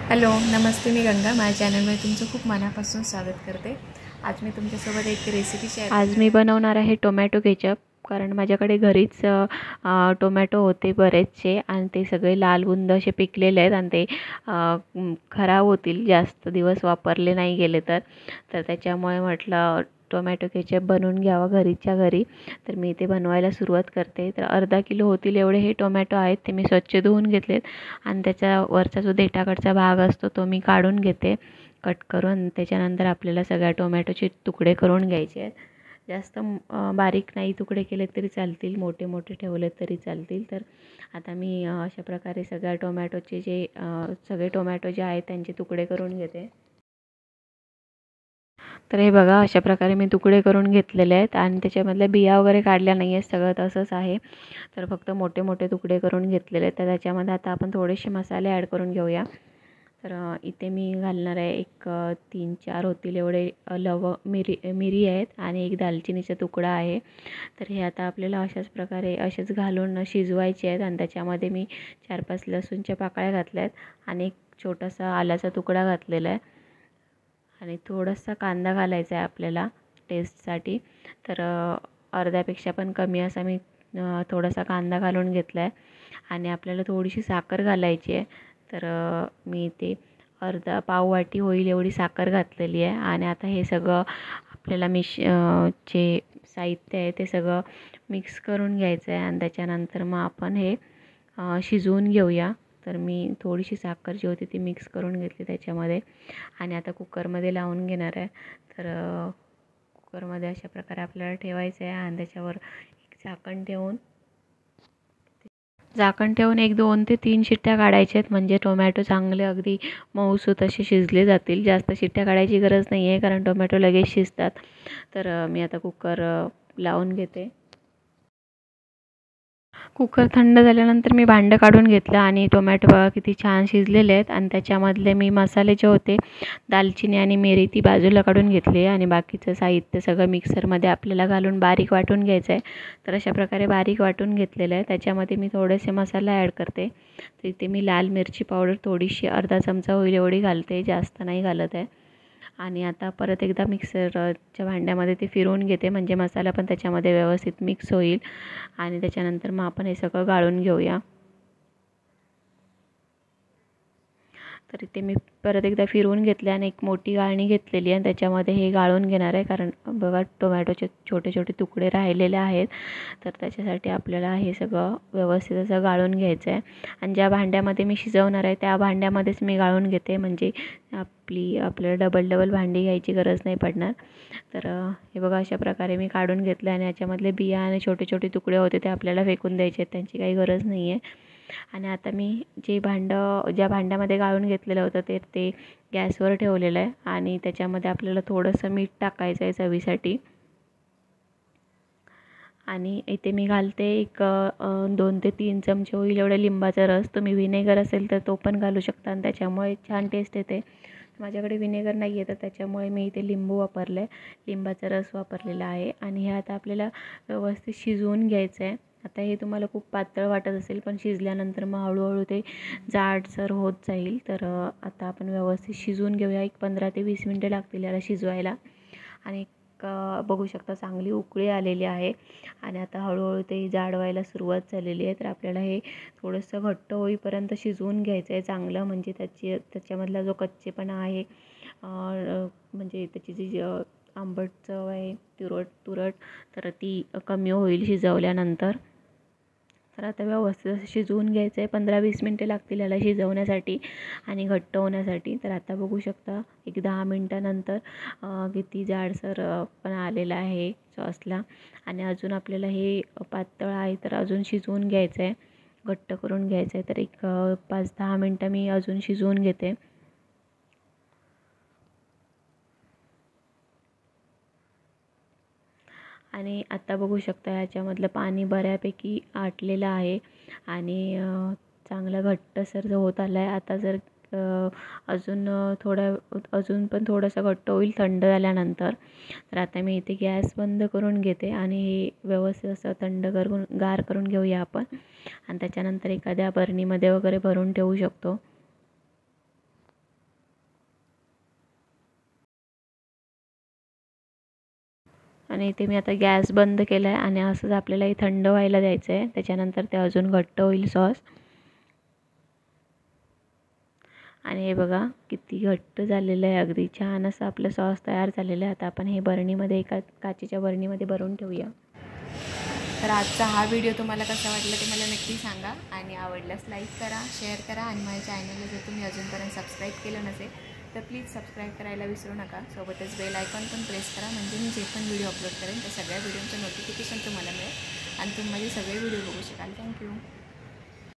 Hello नमस्ते, मी गंगा. माझ्या चॅनलमध्ये तुमचं खूप मनापासून स्वागत करते. आज मी तुमच्यासोबत एक रेसिपी शेअर आज मी बनवणार आहे टोमॅटो केचप. कारण माझ्याकडे घरीच टोमॅटो होते बरेचसे आणि ते सगळे लाल बुंद असे पिकलेले आहेत आणि ते खराब होतील जास्त दिवस वापरले नाही गेले तर त्याच्यामुळे म्हटलं टोमॅटो केचप बनवून घ्यावा घरीच्या घरी. तर मी ते बनवायला सुरुवात करते. तर अर्धा किलो होतील एवढे हे टोमॅटो आहेत. ते मी स्वच्छ धुवून घेतलेत आणि त्याच्या वरचा जो देठाकडचा भाग असतो तो मी काढून घेते कट करून. त्याच्यानंतर आपल्याला सगळ्या टोमॅटोचे तुकडे करून घ्यायचे आहेत. जास्त बारीक नाही तुकडे केले तरी चालतील, मोठे मोठे ठेवले तरी चालतील. तर आता मी अशा प्रकारे सगळ्या टोमॅटोचे सगळे टोमॅटो जे आहेत त्यांचे तुकडे करून घेते. तर हे बघा, अशा प्रकारे मी तुकडे करून घेतलेले आहेत आणि त्याच्यामधल्या बिया वगैरे काढल्या नाही आहेत, सगळं तसंच आहे. तर फक्त मोठे मोठे तुकडे करून घेतलेले आहेत. तर त्याच्यामध्ये आता आपण थोडेसे मसाले ॲड करून घेऊया. तर इथे मी घालणार आहे एक 3-4 होतील एवढे मिरी आहेत आणि एक दालचिनीचा तुकडा आहे. तर हे आता आपल्याला अशाच प्रकारे असेच घालून शिजवायचे आहेत. आणि त्याच्यामध्ये मी 4-5 लसूणच्या पाकळ्या घातल्या आहेत आणि एक छोटासा आल्याचा तुकडा घातलेला आहे आणि थोडासा कांदा घालायचा आहे आपल्याला टेस्टसाठी. तर अर्ध्यापेक्षा पण कमी असा मी थोडासा कांदा घालून घेतला आहे आणि आपल्याला थोडीशी साखर घालायची आहे. तर मी इथे पाव वाटी होईल एवढी साखर घातलेली आहे. आणि आता हे सगळं आपल्याला जे साहित्य आहे ते सगळं मिक्स करून घ्यायचं आहे आणि त्याच्यानंतर मग आपण हे शिजवून घेऊया. तर मी थोडीशी साखर जी होती ती मिक्स करून घेतली त्याच्यामध्ये आणि आता कुकरमध्ये लावून घेणार आहे. तर कुकरमध्ये अशा प्रकारे आपल्याला ठेवायचं आहे आणि त्याच्यावर एक झाकण ठेवून 1-2 ते 3 शिट्ट्या काढायच्या आहेत. म्हणजे टोमॅटो चांगले अगदी मऊसूत असे शिजले जातील. जास्त शिट्ट्या काढायची गरज नाही आहे कारण टोमॅटो लगेच शिजतात. तर मी आता कुकर लावून घेते. कुकर थंड झाल्यानंतर मी भांडं काढून घेतलं आणि टोमॅटो बघा किती छान शिजलेले आहेत. आणि त्याच्यामधले मी मसाले जे होते दालचिनी आणि मिरी ती बाजूला काढून घेतली आणि बाकीचं साहित्य सगळं मिक्सरमध्ये आपल्याला घालून बारीक वाटून घ्यायचं आहे. तर अशा प्रकारे बारीक वाटून घेतलेलं आहे. त्याच्यामध्ये मी थोडेसे मसाले ॲड करते. तर इथे मी लाल मिरची पावडर थोडीशी अर्धा चमचा होईल एवढी घालते, जास्त नाही घालत आहे. आणि आता परत एकदा मिक्सरच्या भांड्यामध्ये ते फिरवून घेते म्हणजे मसाला पण त्याच्यामध्ये व्यवस्थित मिक्स होईल. आणि त्याच्यानंतर मग आपण हे सगळं गाळून घेऊया. तर इथे मी परत एकदा फिरवून घेतले आणि एक मोठी गाळणी घेतलेली आहे त्याच्यामध्ये हे गाळून घेणार आहे. कारण बघा टोमॅटोचे छोटे छोटे तुकडे राहिलेले आहेत. तर त्याच्यासाठी आपल्याला हे सगळं व्यवस्थित असं गाळून घ्यायचं आहे. आणि ज्या भांड्यामध्ये मी शिजवणार आहे त्या भांड्यामध्येच मी गाळून घेते म्हणजे आपल्याला डबल भांडी घ्यायची गरज नाही पडणार. तर हे बघा अशा प्रकारे मी काढून घेतलं आणि याच्यामधले बिया आणि छोटे छोटे तुकडे होते ते आपल्याला फेकून द्यायचे आहेत, त्यांची काही गरज नाही आहे. आणि आता मी ज्या भांड्यामध्ये गाळून घेतलेलं होतं ते गॅसवर ठेवलेलं आहे आणि त्याच्यामध्ये आपल्याला थोडंसं मीठ टाकायचं आहे चवीसाठी. आणि इथे मी घालते एक 2 ते 3 चमचे होईल एवढा लिंबाचा रस. तुम्ही व्हिनेगर असेल तर तो पण घालू शकता आणि त्याच्यामुळे छान टेस्ट येते. माझ्याकडे व्हिनेगर नाही आहे तर त्याच्यामुळे मी इथे लिंबू वापरले, लिंबाचा रस वापरलेला आहे. आणि हे आता आपल्याला व्यवस्थित शिजवून घ्यायचं आहे. आता हे तुम्हाला खूप पातळ वाटत असेल पण शिजल्यानंतर मग हळूहळू ते जाडसर होत जाईल. तर आता आपण व्यवस्थित शिजवून घेऊया. एक 15 ते 20 मिनटं लागतील याला शिजवायला. आणि बघू शकता चांगली उकळी आलेली आहे आणि आता हळूहळू ते जाड व्हायला सुरुवात झालेली आहे. तर आपल्याला हे थोडंसं घट्ट होईपर्यंत शिजवून घ्यायचं आहे चांगलं. म्हणजे त्याच्यामधला जो कच्चेपणा आहे म्हणजे त्याची जी आंबट चव आहे तुरट तर ती कमी होईल शिजवल्यानंतर. तर आता व्यवस्थित असं शिजवून घ्यायचं आहे. 15-20 मिनटे लागतील याला शिजवण्यासाठी आणि घट्ट होण्यासाठी. तर आता बघू शकता एक 10 मिनटानंतर किती जाडसर पण आलेला आहे सॉसला. आणि अजून आपल्याला हे पातळ आहे तर अजून शिजवून घ्यायचं आहे, घट्ट करून घ्यायचं आहे. तर एक 5-10 मिनटं मी अजून शिजवून घेते. आणि आता बघू शकता याच्यामधलं पाणी बऱ्यापैकी आटलेलं आहे आणि चांगलं घट्टसर होत आलं आहे. आता जर अजून पण थोडंसं घट्ट होईल थंड झाल्यानंतर. तर आता मी इथे गॅस बंद करून घेते आणि हे व्यवस्थित असं गार करून घेऊया आपण. आणि त्याच्यानंतर एखाद्या बरणीमध्ये वगैरे भरून ठेवू शकतो. आणि इथे मी आता गॅस बंद केला आहे आणि असंच आपल्याला हे थंड व्हायला द्यायचं आहे. त्याच्यानंतर ते अजून घट्ट होईल सॉस. आणि हे बघा किती घट्ट झालेलं आहे, अगदी छान असं आपलं सॉस तयार झालेलं आहे. आता आपण हे बरणीमध्ये एका काचेच्या बरणीमध्ये भरून ठेवूया. तर आजचा हा व्हिडिओ तुम्हाला कसा वाटला ते मला नक्की सांगा आणि आवडल्यास लाईक करा, शेअर करा आणि माझ्या चॅनलला जर तुम्ही अजूनपर्यंत सबस्क्राईब केलं नसेल तर प्लीज सबस्क्राईब करायला विसरू नका. सोबतच बेल आयकॉन पण प्रेस करा, म्हणजे मी जे पण व्हिडिओ अपलोड करेन त्या सगळ्या व्हिडिओचं नोटिफिकेशन तुम्हाला मिळेल आणि तुम्ही माझे सगळे व्हिडिओ बघू शकाल. थँक्यू.